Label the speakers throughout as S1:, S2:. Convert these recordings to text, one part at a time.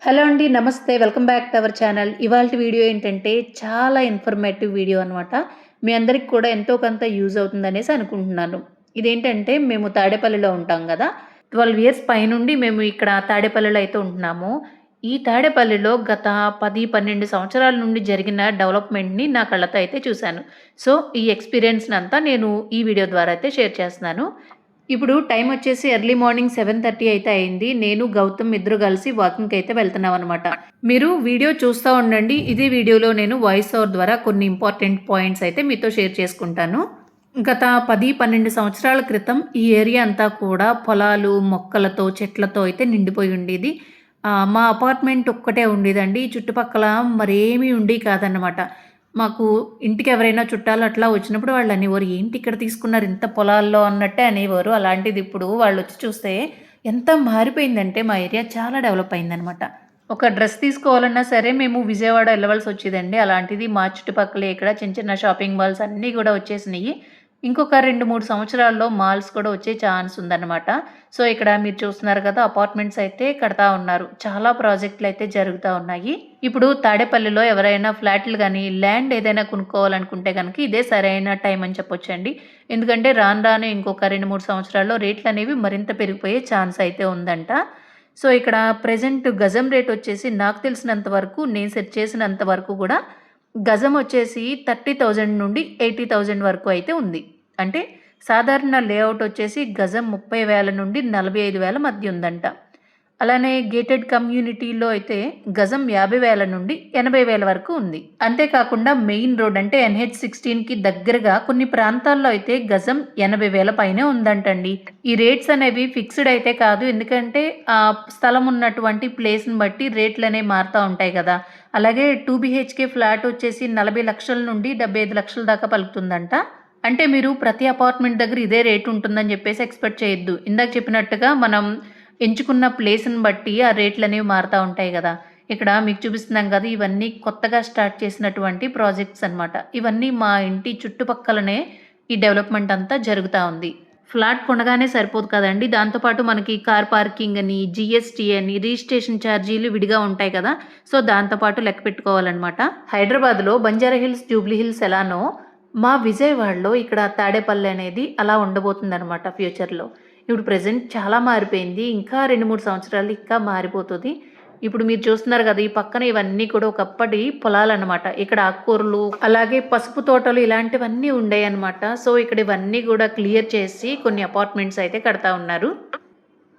S1: Hello అండి. నమస్తే. Welcome back to our channel. ఇవాల్టి వీడియో ఏంటంటే చాలా ఇన్ఫర్మేటివ్ వీడియో అనమాట. మీ అందరికి కూడా ఎంతో కొంత యూజ్ అవుతుందనేసి అనుకుంటున్నాను. ఇదేంటంటే మేము తాడేపల్లిలో ఉంటాం గదా! 12 ఇయర్స్ పైనుండి మేము ఇక్కడ తాడేపల్లిలో అయితే ఉంటున్నాము. ఈ తాడేపల్లిలో గత 10, 12 సంవత్సరాల నుండి జరిగిన డెవలప్‌మెంట్‌ని నా కళ్ళతో అయితే చూశాను. సో, ఈ ఎక్స్‌పీరియన్స్‌నంతా నేను ఈ వీడియో ద్వారా అయితే షేర్ చేస్తున్నాను. ఇప్పుడు టైం వచ్చేసి ఎర్లీ మార్నింగ్ 7:30 అయితే అయింది. నేను, గౌతమ్ ఇద్దరు కలిసి వాకింగ్‌కైతే వెళ్తున్నామనమాట. మీరు వీడియో చూస్తా ఉండండి. ఇదే వీడియోలో నేను వాయిస్ ఓవర్ ద్వారా కొన్ని ఇంపార్టెంట్ పాయింట్స్ అయితే మీతో షేర్ చేసుకుంటాను. గత 10, 12 సంవత్సరాల క్రితం ఈ ఏరియా అంతా కూడా పొలాలు, మొక్కలతో, చెట్లతో అయితే నిండిపోయి ఉండేది. మా అపార్ట్మెంట్ ఒక్కటే ఉండేదండి. చుట్టుపక్కల మరేమీ ఉండేవి కాదన్నమాట. మాకు ఇంటికి ఎవరైనా చుట్టాలు అట్లా వచ్చినప్పుడు వాళ్ళు అనేవారు, "ఏంటి ఇక్కడ తీసుకున్నారు ఇంత పొలాల్లో" అన్నట్టే అనేవారు. అలాంటిది ఇప్పుడు వాళ్ళొచ్చి చూస్తే ఎంత మారిపోయిందంటే మా ఏరియా చాలా డెవలప్ అయిందనమాట. ఒక డ్రెస్ తీసుకోవాలన్నా సరే మేము విజయవాడ వెళ్ళవలసొచ్చేదండి. అలాంటిది మా చుట్టుపక్కలే ఇక్కడ చిన్న చిన్న షాపింగ్ మాల్స్ అన్నీ గూడా వచ్చేసినియి. ఇంకొక 2, 3 సంవత్సరాల్లో మాల్స్ కూడా వచ్చే ఛాన్స్ ఉందన్నమాట. సో, ఇక్కడ మీరు చూస్తున్నారు కదా! అపార్ట్మెంట్స్ అయితే కడతా ఉన్నారు. చాలా ప్రాజెక్టులయితే జరుగుతా ఉన్నాయి. ఇప్పుడు తాడేపల్లిలో ఎవరైనా ఫ్లాట్లు గానీ, ల్యాండ్ ఏదైనా కొనుక్కోవాలనుకుంటే గనక ఇదే సరైన టైం అని చెప్పొచ్చండి. ఎందుకంటే రాను రాను ఇంకొక 2, 3 సంవత్సరాల్లో రేట్లనేవి మరింత పెరిగిపోయే ఛాన్స్ అయితే ఉందంట. సో, ఇక్కడ ప్రెజెంట్ గజం రేట్ వచ్చేసి నాకు తెలిసినంత వరకు, నేను సెర్చ్ చేసినంత వరకు గూడా గజం వచ్చేసి 30,000 నుండి 80,000 వరకు అయితే ఉంది. అంటే సాధారణ లేఅవుట్ వచ్చేసి గజం 30,000 నుండి 45,000 మధ్య ఉందంట. అలానే గేటెడ్ కమ్యూనిటీలో అయితే గజం 50,000 నుండి 80,000 వరకు ఉంది. అంతేకాకుండా మెయిన్ రోడ్ అంటే NH16కి దగ్గరగా కొన్ని ప్రాంతాల్లో అయితే గజం 80,000 పైనే ఉందంటండి. ఈ రేట్స్ అనేవి ఫిక్స్డ్ అయితే కాదు. ఎందుకంటే ఆ స్థలం ఉన్నటువంటి ప్లేస్‌ని బట్టి రేట్లనేవి మారుతా ఉంటాయి కదా! అలాగే 2 బీహెచ్‌కే ఫ్లాట్ వచ్చేసి 40 లక్షల నుండి 75 లక్షల దాకా పలుకుతుందంట. అంటే మీరు ప్రతి అపార్ట్మెంట్ దగ్గర ఇదే రేట్ ఉంటుందని చెప్పేసి ఎక్స్‌పెక్ట్ చేయొద్దు. ఇందాక చెప్పినట్టుగా మనం ఎంచుకున్న ప్లేస్‌ని బట్టి ఆ రేట్లనేవి మారుతా ఉంటాయి గదా! ఇక్కడ మీకు చూపిస్తున్నాం కదా! ఇవన్నీ కొత్తగా స్టార్ట్ చేసినటువంటి ప్రాజెక్ట్స్ అనమాట. ఇవన్నీ మా ఇంటి చుట్టుపక్కలనే ఈ డెవలప్‌మెంట్ అంతా జరుగుతా ఉంది. ఫ్లాట్ కొనగానే సరిపోదు కదండీ! దాంతో పాటు మనకి కార్ పార్కింగ్ అని, జీఎస్టీ అని, రిజిస్ట్రేషన్ ఛార్జీలు విడిగా ఉంటాయి కదా! సో, దాంతో పాటు లెక్క పెట్టుకోవాలనమాట. హైదరాబాద్‌లో బంజారా హిల్స్, జూబ్లీ హిల్స్ ఎలానో మా విజయవాడలో ఇక్కడ తాడేపల్లి అనేది అలా ఉండబోతుందనమాట ఫ్యూచర్‌లో. ఇప్పుడు ప్రెజెంట్ చాలా మారిపోయింది. ఇంకా 2, 3 సంవత్సరాలు ఇంకా మారిపోతది. ఇప్పుడు మీరు చూస్తున్నారు గదా! ఈ పక్కన ఇవన్నీ కూడా ఒకప్పటి పొలాలనమాట. ఇక్కడ ఆకుకూరలు, అలాగే పసుపు తోటలు ఇలాంటివన్నీ ఉండేయన్నమాట. సో, ఇక్కడ ఇవన్నీ గూడా క్లియర్ చేసి కొన్ని అపార్ట్మెంట్స్ అయితే కడతా ఉన్నారు.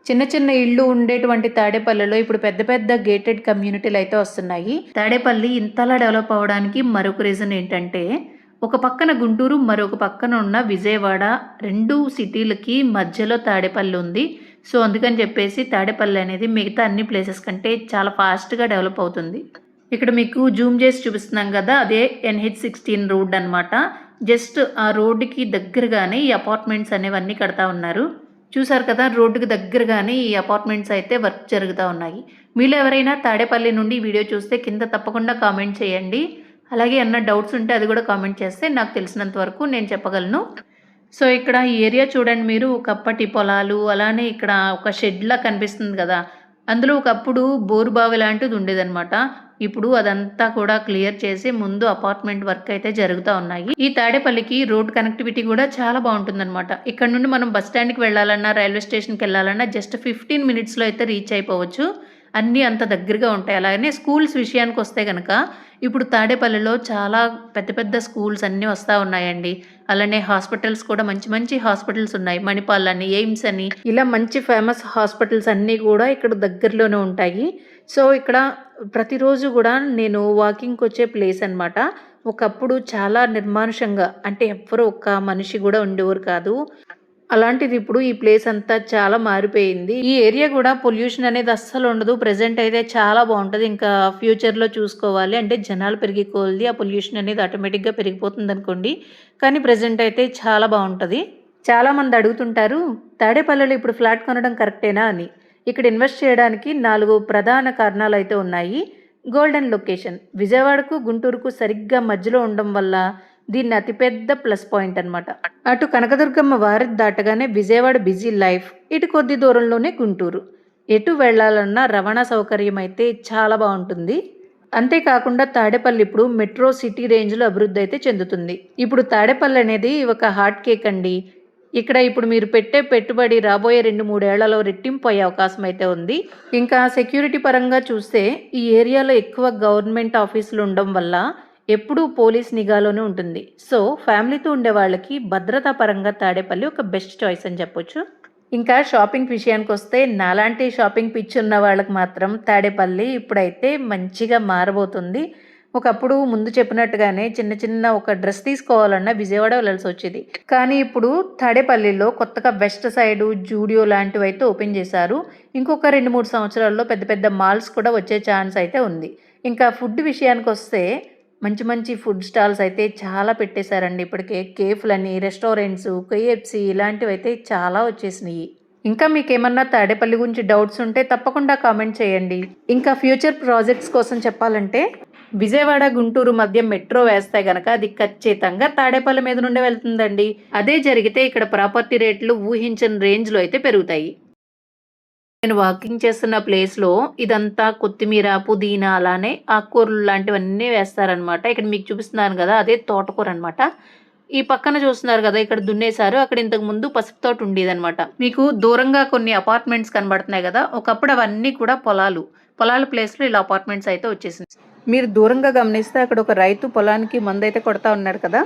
S1: చిన్న చిన్న ఇళ్ళు ఉండేటువంటి తాడేపల్లిలో ఇప్పుడు పెద్ద పెద్ద గేటెడ్ కమ్యూనిటీలు అయితే వస్తున్నాయి. తాడేపల్లి ఇంతలా డెవలప్ అవ్వడానికి మరొక రీజన్ ఏంటంటే, ఒక పక్కన గుంటూరు, మరొక పక్కన ఉన్న విజయవాడ 2 సిటీలకి మధ్యలో తాడేపల్లి ఉంది. సో, అందుకని చెప్పేసి తాడేపల్లి అనేది మిగతా అన్ని ప్లేసెస్ కంటే చాలా ఫాస్ట్‌గా డెవలప్ అవుతుంది. ఇక్కడ మీకు జూమ్ చేసి చూపిస్తున్నాం కదా! అదే NH16 రోడ్ అనమాట. జస్ట్ ఆ రోడ్డుకి దగ్గరగానే ఈ అపార్ట్మెంట్స్ అనేవన్నీ కడతా ఉన్నారు. చూసారు కదా! రోడ్డుకి దగ్గరగానే ఈ అపార్ట్మెంట్స్ అయితే వర్క్ జరుగుతా ఉన్నాయి. మీలో ఎవరైనా తాడేపల్లి నుండి వీడియో చూస్తే కింద తప్పకుండా కామెంట్ చేయండి. అలాగే ఏమన్నా డౌట్స్ ఉంటే అది కూడా కామెంట్ చేస్తే నాకు తెలిసినంత వరకు నేను చెప్పగలను. సో, ఇక్కడ ఈ ఏరియా చూడండి మీరు, ఒకప్పటి పొలాలు, అలానే ఇక్కడ ఒక షెడ్‌లా కనిపిస్తుంది కదా! అందులో ఒకప్పుడు బోరు బావి లాంటిది ఉండేదనమాట. ఇప్పుడు అదంతా కూడా క్లియర్ చేసి ముందు అపార్ట్మెంట్ వర్క్ అయితే జరుగుతా ఉన్నాయి. ఈ తాడేపల్లికి రోడ్ కనెక్టివిటీ కూడా చాలా బావుంటుందనమాట. ఇక్కడ నుండి మనం బస్ స్టాండ్‌కి వెళ్ళాలన్నా, రైల్వే స్టేషన్‌కెళ్ళాలన్నా జస్ట్ 15 మినిట్స్‌లో అయితే రీచ్ అయిపోవచ్చు. అన్నీ అంత దగ్గరగా ఉంటాయి. అలాగనే స్కూల్స్ విషయానికొస్తే గనక ఇప్పుడు తాడేపల్లిలో చాలా పెద్ద పెద్ద స్కూల్స్ అన్నీ వస్తా ఉన్నాయండి. అలానే హాస్పిటల్స్ కూడా మంచి మంచి హాస్పిటల్స్ ఉన్నాయి. మణిపాల్ అని, ఎయిమ్స్ అని ఇలా మంచి ఫేమస్ హాస్పిటల్స్ అన్నీ కూడా ఇక్కడ దగ్గరలోనే ఉంటాయి. సో, ఇక్కడ ప్రతిరోజు కూడా నేను వాకింగ్‌కొచ్చే ప్లేస్ అనమాట. ఒకప్పుడు చాలా నిర్మానుషంగా, అంటే ఎవ్వరు ఒక్క మనిషి కూడా ఉండేవారు కాదు. అలాంటిది ఇప్పుడు ఈ ప్లేస్ అంతా చాలా మారిపోయింది. ఈ ఏరియా కూడా పొల్యూషన్ అనేది అస్సలు ఉండదు. ప్రెజెంట్ అయితే చాలా బావుంటది. ఇంకా ఫ్యూచర్‌లో చూసుకోవాలి అంటే జనాలు పెరిగే కొలది ఆ పొల్యూషన్ అనేది ఆటోమేటిక్‌గా పెరిగిపోతుందనుకోండి. కానీ ప్రెజెంట్ అయితే చాలా బావుంటది. చాలామంది అడుగుతుంటారు, తాడేపల్లిలో ఇప్పుడు ఫ్లాట్ కొనడం కరెక్టేనా అని. ఇక్కడ ఇన్వెస్ట్ చేయడానికి 4 ప్రధాన కారణాలైతే ఉన్నాయి. Golden location. విజయవాడకు, గుంటూరుకు సరిగ్గా మధ్యలో ఉండడం వల్ల దీన్ని అతిపెద్ద ప్లస్ పాయింట్ అనమాట. అటు కనకదుర్గమ్మ వారధి దాటగానే విజయవాడ బిజీ లైఫ్, ఇటు కొద్ది దూరంలోనే గుంటూరు. ఎటు వెళ్ళాలన్నా రవాణా సౌకర్యం అయితే చాలా బాగుంటుంది. అంతేకాకుండా తాడేపల్లి ఇప్పుడు మెట్రో సిటీ రేంజ్‌లో అభివృద్ధి అయితే చెందుతుంది. ఇప్పుడు తాడేపల్లి అనేది ఒక హాట్ కేక్ అండి. ఇక్కడ ఇప్పుడు మీరు పెట్టే పెట్టుబడి రాబోయే 2, 3 ఏళ్లలో రెట్టింపు అయ్యే అవకాశం అయితే ఉంది. ఇంకా సెక్యూరిటీ పరంగా చూస్తే ఈ ఏరియాలో ఎక్కువ గవర్నమెంట్ ఆఫీసులు ఉండడం వల్ల ఎప్పుడూ పోలీస్ నిఘాలోనే ఉంటుంది. సో, ఫ్యామిలీతో ఉండే వాళ్ళకి భద్రతా పరంగా తాడేపల్లి ఒక బెస్ట్ చాయిస్ అని చెప్పొచ్చు. ఇంకా షాపింగ్ విషయానికొస్తే నాలాంటి షాపింగ్ పిచ్చి ఉన్న వాళ్ళకి మాత్రం తాడేపల్లి ఇప్పుడైతే మంచిగా మారబోతుంది. ఒకప్పుడు ముందు చెప్పినట్టుగానే చిన్న చిన్న ఒక డ్రెస్ తీసుకోవాలన్నా విజయవాడ వెళ్ళాల్సొచ్చేది. కానీ ఇప్పుడు తాడేపల్లిలో కొత్తగా వెస్ట్ సైడు జూడియో లాంటివైతే ఓపెన్ చేశారు. ఇంకొక 2, 3 సంవత్సరాల్లో పెద్ద పెద్ద మాల్స్ కూడా వచ్చే ఛాన్స్ అయితే ఉంది. ఇంకా ఫుడ్ విషయానికొస్తే మంచి మంచి ఫుడ్ స్టాల్స్ అయితే చాలా పెట్టేశారండి ఇప్పటికే. కేఫ్‌లని, రెస్టారెంట్స్, కేఎఫ్‌సి ఇలాంటివైతే చాలా వచ్చేసినాయి. ఇంకా మీకేమన్నా తాడేపల్లి గురించి డౌట్స్ ఉంటే తప్పకుండా కామెంట్ చేయండి. ఇంకా ఫ్యూచర్ ప్రాజెక్ట్స్ కోసం చెప్పాలంటే విజయవాడ, గుంటూరు మధ్య మెట్రో వేస్తే గనక అది ఖచ్చితంగా తాడేపల్లి మీద నుండే వెళ్తుందండి. అదే జరిగితే ఇక్కడ ప్రాపర్టీ రేట్లు ఊహించని రేంజ్‌లో అయితే పెరుగుతాయి. నేను వాకింగ్ చేస్తున్న ప్లేస్‌లో ఇదంతా కొత్తిమీర, పుదీనా అలానే ఆకుకూరలు లాంటివన్నీ వేస్తారనమాట. ఇక్కడ మీకు చూపిస్తున్నాను గదా! అదే తోటకూర అనమాట. ఈ పక్కన చూస్తున్నారు గదా! ఇక్కడ దున్నేశారు. అక్కడ ఇంతకుముందు పసుపు తోట ఉండేదనమాట. మీకు దూరంగా కొన్ని అపార్ట్మెంట్స్ కనబడుతున్నాయి గదా! ఒకప్పుడు అవన్నీ కూడా పొలాలు. పొలాల ప్లేస్‌లో ఇలా అపార్ట్మెంట్స్ అయితే వచ్చేసినాయి. మీరు దూరంగా గమనిస్తే అక్కడ ఒక రైతు పొలానికి మందైతే కొడతా ఉన్నాడు కదా!